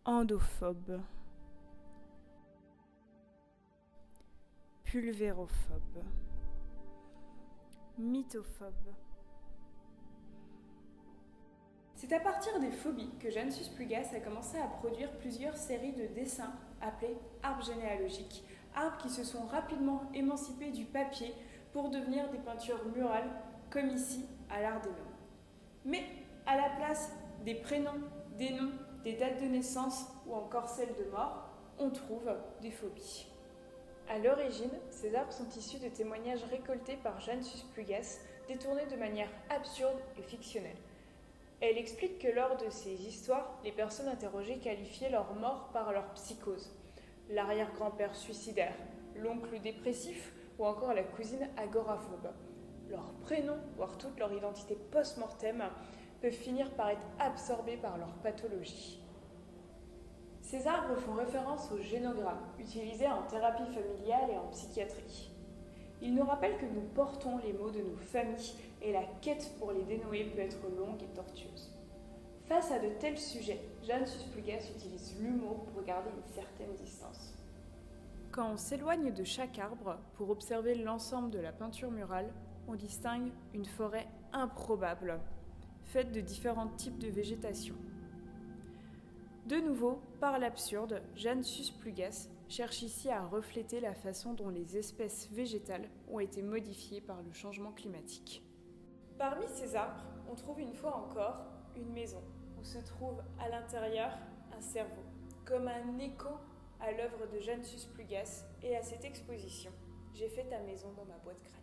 endophobe, pulvérophobe, mythophobe. C'est à partir des phobies que Jeanne Susplugas a commencé à produire plusieurs séries de dessins appelés arbres généalogiques, arbres qui se sont rapidement émancipés du papier pour devenir des peintures murales, comme ici à l'Art des Noms. Mais à la place des prénoms, des noms, des dates de naissance ou encore celles de mort, on trouve des phobies. À l'origine, ces arbres sont issus de témoignages récoltés par Jeanne Susplugas, détournés de manière absurde et fictionnelle. Elle explique que lors de ces histoires, les personnes interrogées qualifiaient leur mort par leur psychose. L'arrière-grand-père suicidaire, l'oncle dépressif ou encore la cousine agoraphobe. Leurs prénoms, voire toute leur identité post-mortem, peuvent finir par être absorbés par leur pathologie. Ces arbres font référence au génogramme, utilisé en thérapie familiale et en psychiatrie. Ils nous rappellent que nous portons les maux de nos familles et la quête pour les dénouer peut être longue et tortueuse. Face à de tels sujets, Jeanne Susplugas utilise l'humour pour garder une certaine distance. Quand on s'éloigne de chaque arbre pour observer l'ensemble de la peinture murale, on distingue une forêt improbable, faite de différents types de végétation. De nouveau, par l'absurde, Jeanne Susplugas cherche ici à refléter la façon dont les espèces végétales ont été modifiées par le changement climatique. Parmi ces arbres, on trouve une fois encore une maison, où se trouve à l'intérieur un cerveau, comme un écho à l'œuvre de Jeanne Susplugas et à cette exposition. J'ai fait ta maison dans ma boîte crâne.